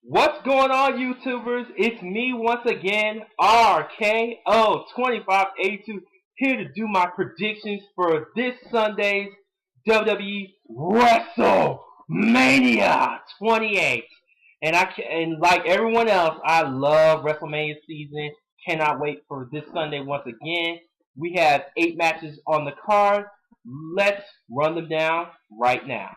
What's going on, YouTubers? It's me once again, RKO2582, here to do my predictions for this Sunday's WWE Wrestlemania 28. And like everyone else, I love Wrestlemania season. Cannot wait for this Sunday once again. We have 8 matches on the card. Let's run them down right now.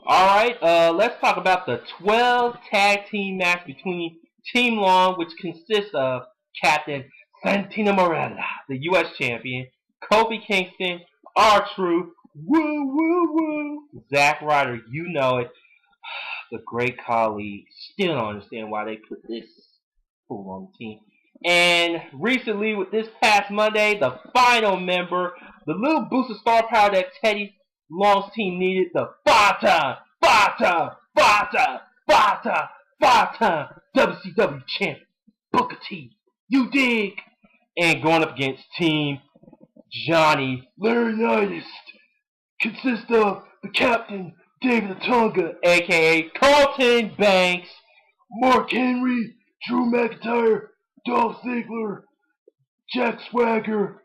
Alright, let's talk about the 12 tag team match between Team Long, which consists of Captain Santino Marella, the U.S. champion, Kofi Kingston, R-Truth, woo woo woo, Zack Ryder, you know it, the great colleague. Still don't understand why they put this fool on the team. And recently, with this past Monday, the final member, the little boost of star power that Teddy Long's team needed, the five-time WCW champion, Booker T. You dig? And going up against Team Johnny Laurinaitis, consists of the captain, David Otunga, a.k.a. Colton Banks, Mark Henry, Drew McIntyre, Dolph Ziggler, Jack Swagger,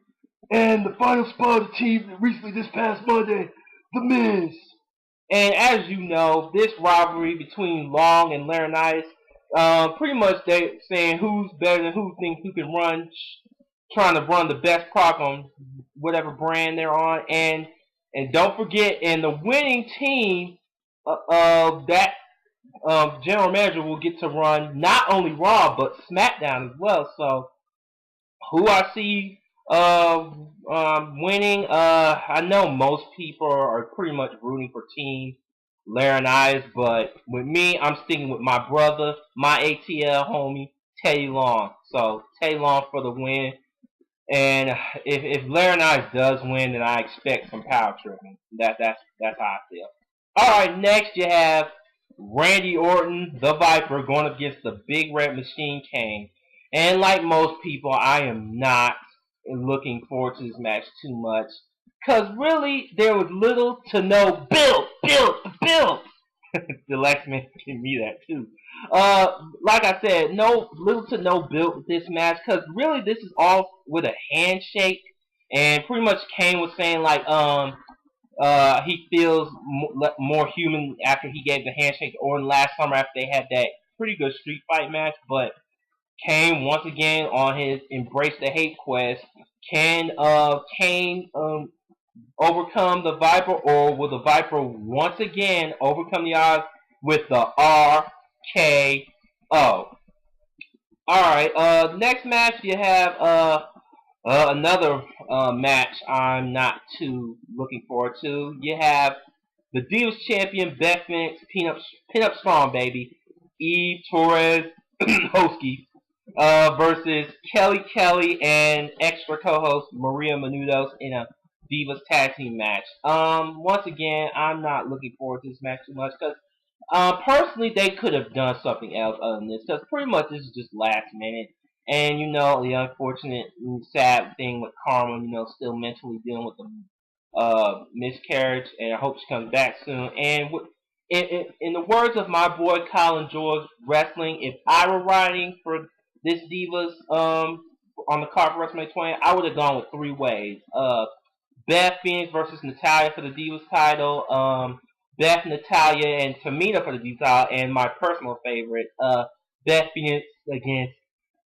and the final spot of the team recently this past Monday, The Miz. And as you know, this rivalry between Long and Laurinaitis, pretty much they saying who's better than who can run, trying to run the best product on whatever brand they're on. And don't forget, and the winning team of that general manager will get to run not only Raw but SmackDown as well. So who I see winning, I know most people are pretty much rooting for Team Laurinaitis, but with me, I'm sticking with my brother, my ATL homie, Teddy Long. So Teddy Long for the win. And if Laurinaitis does win, then I expect some power tripping. That's how I feel. Alright, next you have Randy Orton, the Viper, going up against the Big Red Machine Kane. And like most people, I am not looking forward to this match too much. Because really, there was little to no build. The Lexman can be that too. Like I said, little to no build with this match. Because really, this is all with a handshake. And pretty much Kane was saying like, he feels more human after he gave the handshake to Orton last summer after they had that pretty good street fight match. But Kane once again on his Embrace the Hate quest. Can Kane overcome the Viper, or will the Viper once again overcome the odds with the RKO? Alright, next match you have another match I'm not too looking forward to. You have the Divas champion Beth Phoenix, pin up strong baby, Eve Torres Hosky, versus Kelly and extra co-host Maria Menounos in a Divas tag team match. Once again, I'm not looking forward to this match too much because personally they could have done something else other than this, because pretty much this is just last minute. And you know, the unfortunate sad thing with Karma, you know, still mentally dealing with the miscarriage, and I hope she comes back soon. And in the words of my boy Colin George Wrestling, if I were writing for this Divas on the card for WrestleMania 20, I would have gone with 3 ways. Beth Phoenix versus Natalya for the Divas title, Beth, Natalya, and Tamina for the Divas title, and my personal favorite, Beth Phoenix against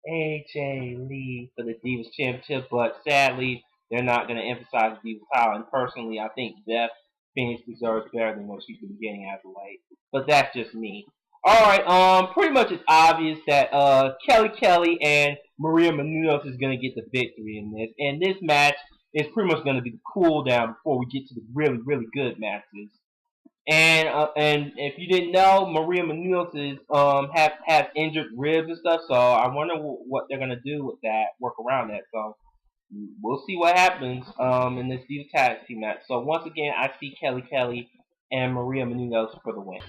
AJ Lee for the Divas Championship. But sadly, they're not going to emphasize the Divas title, and personally, I think Beth Phoenix deserves better than what she's been getting as of late. But that's just me. Alright, pretty much it's obvious that Kelly and Maria Menounos is going to get the victory in this. And this match is pretty much going to be the cool down before we get to the really, really good matches. And if you didn't know, Maria Menounos is has injured ribs and stuff, so I wonder what they're going to do with that, work around that. So we'll see what happens in this Diva Tag Team match. So once again, I see Kelly and Maria Menounos for the win.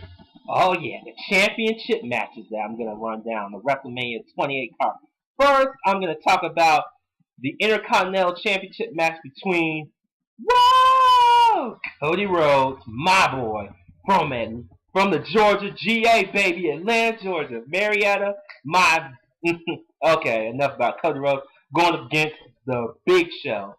Oh yeah, the championship matches that I'm going to run down, the WrestleMania 28 card. First, I'm going to talk about the Intercontinental Championship match between Cody Rhodes, my boy, from from the Georgia GA, baby, Atlanta, Georgia. Marietta, my. Okay, enough about Cody Rhodes going up against the Big Show.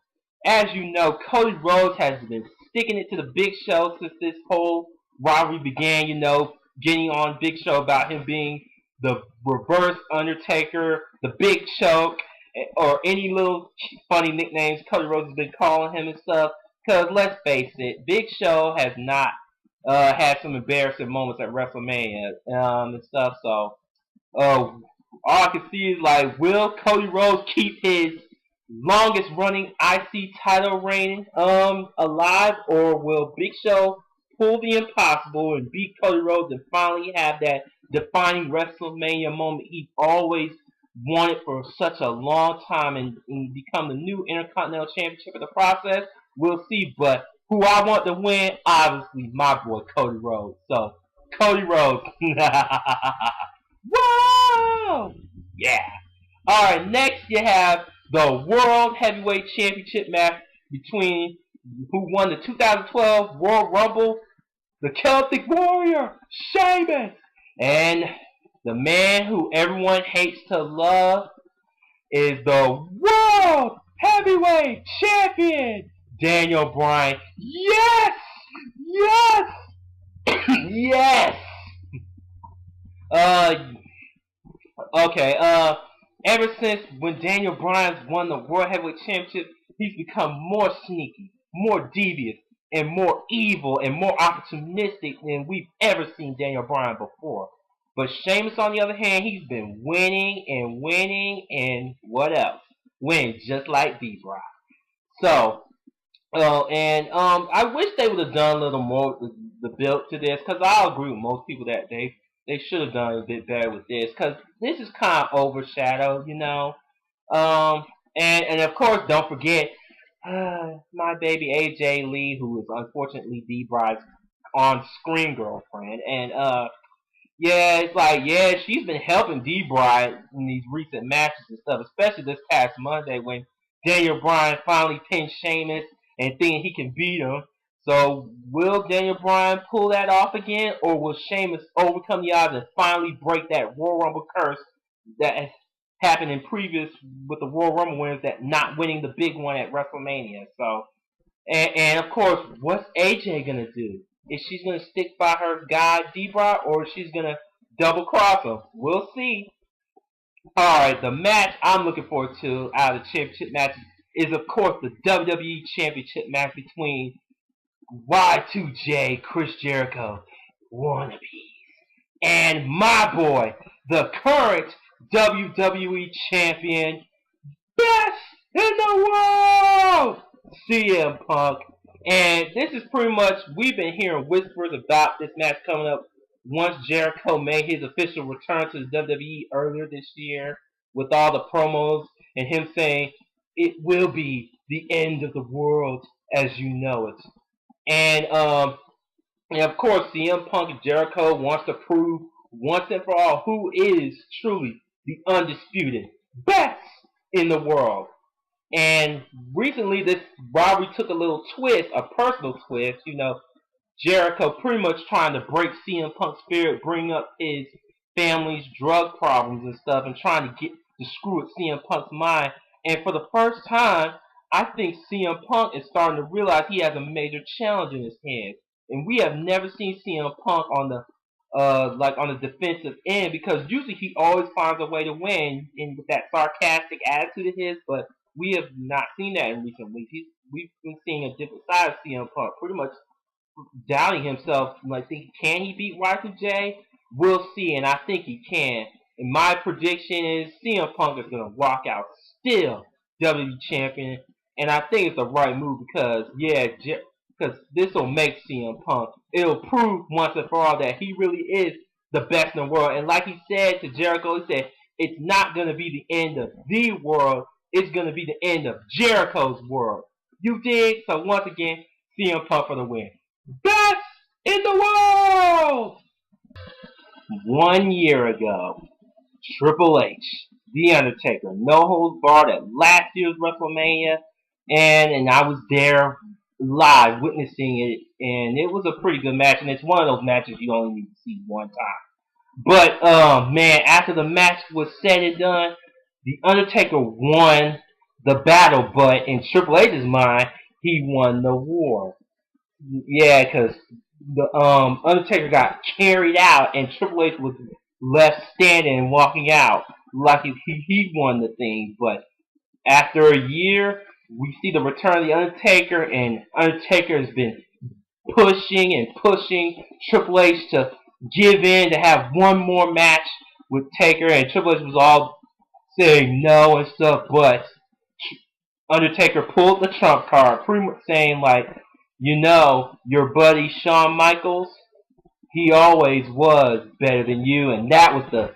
As you know, Cody Rhodes has been sticking it to the Big Show since this whole rivalry began. You know, getting on Big Show about him being the reverse Undertaker, the Big Show, or any little funny nicknames Cody Rhodes has been calling him and stuff. Because let's face it, Big Show has not had some embarrassing moments at WrestleMania and stuff. So uh, all I can see is like, will Cody Rhodes keep his longest running IC title reign alive, or will Big Show pull the impossible and beat Cody Rhodes and finally have that defining WrestleMania moment he's always wanted for such a long time and become the new Intercontinental Championship in the process? We'll see, but who I want to win, obviously my boy Cody Rhodes. So Cody Rhodes. Whoa! Yeah. Alright, next you have the World Heavyweight Championship match between who won the 2012 World Rumble, the Celtic Warrior, Sheamus, and the man who everyone hates to love is the World Heavyweight Champion, Daniel Bryan. Yes! Yes! Yes! Okay, ever since when Daniel Bryan's won the World Heavyweight Championship, he's become more sneaky, more devious, and more evil and more opportunistic than we've ever seen Daniel Bryan before. But Sheamus, on the other hand, he's been winning and winning and what else? Winning just like D-Bry. So, I wish they would have done a little more with the build to this, because I agree with most people that they should have done a bit better with this, because this is kind of overshadowed, you know. And of course, don't forget my baby AJ Lee, who is unfortunately D-Bry's on-screen girlfriend, and yeah, it's like, yeah, she's been helping D-Bry in these recent matches and stuff, especially this past Monday when Daniel Bryan finally pinned Sheamus and thinking he can beat him. So will Daniel Bryan pull that off again, or will Sheamus overcome the odds and finally break that Royal Rumble curse that has happened in previous with the Royal Rumble winners that not winning the big one at WrestleMania? So, and of course, what's AJ gonna do? Is she gonna stick by her guy D-Bry, or is she gonna double cross him? We'll see. Alright, the match I'm looking forward to out of the championship matches is, of course, the WWE Championship match between Y2J, Chris Jericho, wannabes, and my boy, the current WWE Champion, best in the world, CM Punk. And this is pretty much, we've been hearing whispers about this match coming up once Jericho made his official return to the WWE earlier this year with all the promos and him saying it will be the end of the world as you know it. And of course, CM Punk and Jericho wants to prove once and for all who is truly the undisputed best in the world. And recently, this rivalry took a little twist, a personal twist. You know, Jericho pretty much trying to break CM Punk's spirit, bring up his family's drug problems and stuff, and trying to get to screw with CM Punk's mind. And for the first time, I think CM Punk is starting to realize he has a major challenge in his head. And we have never seen CM Punk on the on the defensive end, because usually he always finds a way to win in with that sarcastic attitude of his, but we have not seen that in recent weeks. We've been seeing a different side of CM Punk, pretty much doubting himself, like thinking, can he beat Y2J? We'll see, and I think he can. And my prediction is CM Punk is going to walk out still WWE Champion, and I think it's the right move because, yeah, because this will make CM Punk. It'll prove once and for all that he really is the best in the world. And like he said to Jericho, he said, it's not going to be the end of the world. It's going to be the end of Jericho's world. You dig? So once again, CM Punk for the win. Best in the world! 1 year ago, Triple H, The Undertaker, no holds barred at last year's WrestleMania, and I was there live witnessing it, and it was a pretty good match. And it's one of those matches you only need to see one time. But man, after the match was said and done, the Undertaker won the battle, but in Triple H's mind, he won the war. Yeah, because the Undertaker got carried out, and Triple H was left standing and walking out like he won the thing. But after a year, we see the return of the Undertaker, and Undertaker has been pushing and pushing Triple H to give in to have one more match with Taker, and Triple H was all saying no and stuff, but Undertaker pulled the trump card, pretty much saying like, your buddy Shawn Michaels, he always was better than you, and that was the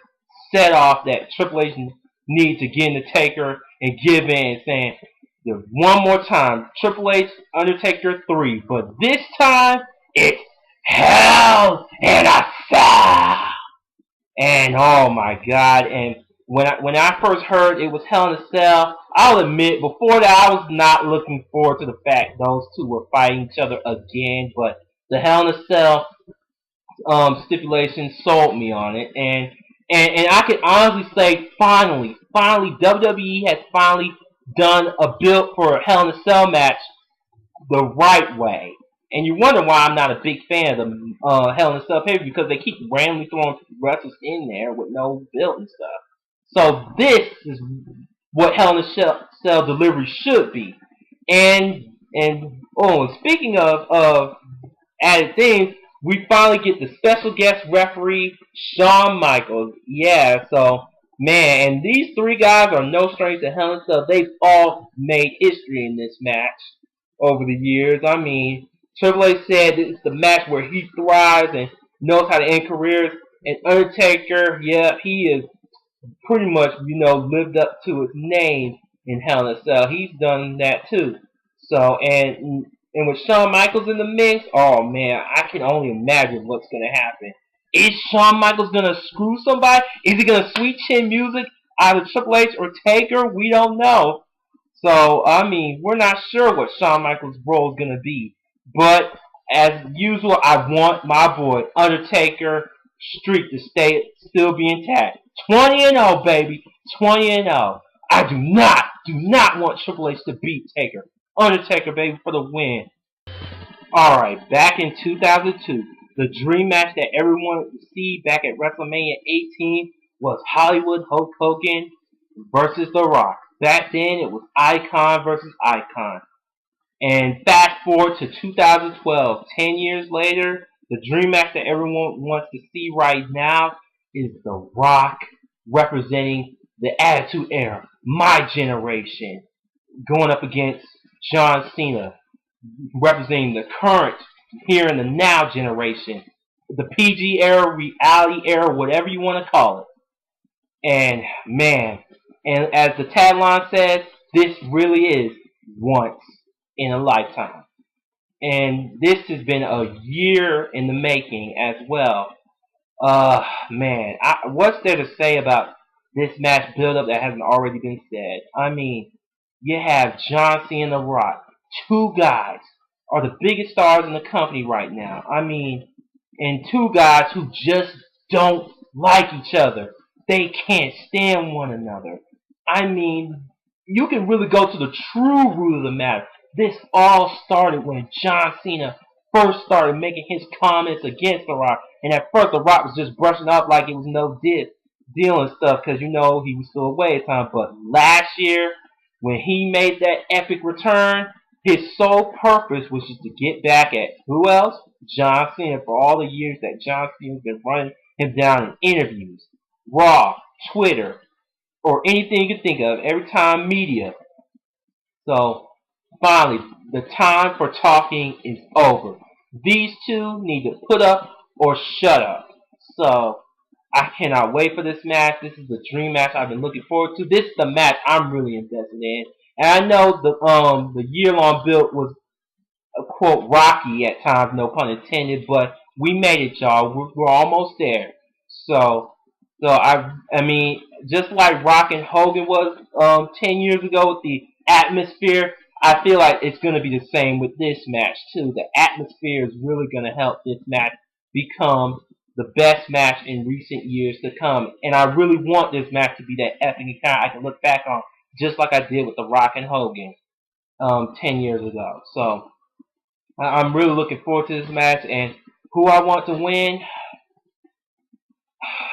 set off that Triple H needed to get in the Taker and give in, saying, one more time, Triple H, Undertaker 3, but this time it's Hell in a Cell. And oh my God! And when I first heard it was Hell in a Cell, I'll admit before that I was not looking forward to the fact those two were fighting each other again. But the Hell in a Cell stipulation sold me on it, and I can honestly say finally WWE has finally done a build for a Hell in a Cell match the right way. And you wonder why I'm not a big fan of the Hell in a Cell pay because they keep randomly throwing wrestlers in there with no build and stuff. So this is what Hell in a Cell delivery should be. And speaking of added things, we finally get the special guest referee Shawn Michaels. Yeah, so man, and these three guys are no strangers to Hell in a Cell. They've all made history in this match over the years. I mean, Triple H said it's the match where he thrives and knows how to end careers. And Undertaker, yeah, he is pretty much, lived up to his name in Hell in a Cell. He's done that too. So, and with Shawn Michaels in the mix, oh man, I can only imagine what's going to happen. Is Shawn Michaels going to screw somebody? Is he going to sweet chin music out of Triple H or Taker? We don't know. So, I mean, we're not sure what Shawn Michaels' role is going to be. But, as usual, I want my boy Undertaker streak to still be intact. 20-0, baby. 20-0. I do not want Triple H to beat Taker. Undertaker, baby, for the win. Alright, back in 2002, the dream match that everyone would see back at WrestleMania 18 was Hollywood Hulk Hogan versus The Rock. Back then, it was Icon versus Icon. And fast forward to 2012, 10 years later, the dream match that everyone wants to see right now is The Rock representing the Attitude Era, my generation, going up against John Cena, representing the current, here and the now generation, the PG era, reality era, whatever you want to call it. And man, and as the tagline says, this really is once in a lifetime. And this has been a year in the making as well. Man, what's there to say about this match build-up that hasn't already been said? I mean, you have John Cena and The Rock. Two guys are the biggest stars in the company right now. I mean, and two guys who just don't like each other. They can't stand one another. I mean, you can really go to the true root of the matter. This all started when John Cena first started making his comments against The Rock. And at first, The Rock was just brushing off like it was no deal and stuff because, he was still away at the time. But last year, when he made that epic return, his sole purpose was just to get back at who else? John Cena, for all the years that John Cena's been running him down in interviews, Raw, Twitter, or anything you can think of, every time media. So, finally, the time for talking is over. These two need to put up or shut up. So, I cannot wait for this match. This is the dream match I've been looking forward to. This is the match I'm really invested in. And I know the year-long build was, quote, rocky at times, no pun intended, but we made it, y'all. We're almost there. So I mean, just like Rock and Hogan was 10 years ago with the atmosphere, I feel like it's going to be the same with this match too. The atmosphere is really going to help this match become the best match in recent years to come. And I really want this match to be that epic encounter I can look back on, just like I did with The Rock and Hogan 10 years ago. So I'm really looking forward to this match. And who I want to win,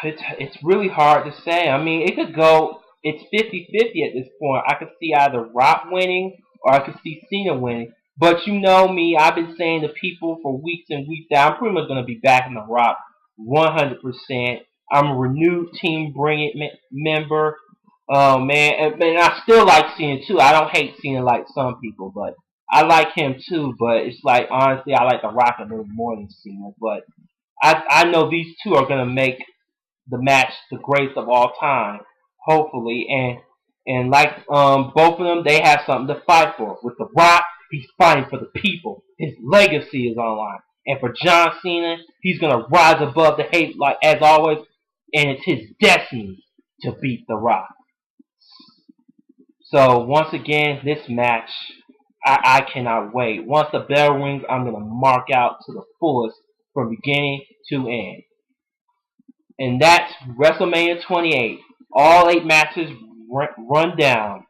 it's really hard to say. I mean, it could go. It's 50-50 at this point. I could see either Rock winning or I could see Cena winning. But you know me, I've been saying to people for weeks and weeks that I'm pretty much going to be backing The Rock 100%. I'm a renewed Team Bring It member. Oh man, and I still like Cena too. I don't hate Cena like some people, but I like him too. But it's like honestly, I like The Rock a little more than Cena. But I know these two are gonna make the match the greatest of all time, hopefully. And like both of them, they have something to fight for. With The Rock, he's fighting for the people. His legacy is on line. And for John Cena, he's gonna rise above the hate like as always, and it's his destiny to beat The Rock. So once again, this match, I cannot wait. Once the bell rings, I'm gonna mark out to the fullest from beginning to end. And that's WrestleMania 28. All 8 matches run down.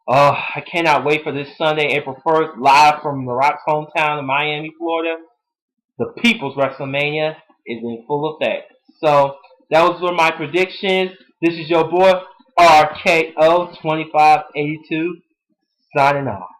Oh, I cannot wait for this Sunday, April 1st, live from The Rock's hometown in Miami, Florida. The People's WrestleMania is in full effect. So, that was for my predictions. This is your boy, RKO2582, signing off.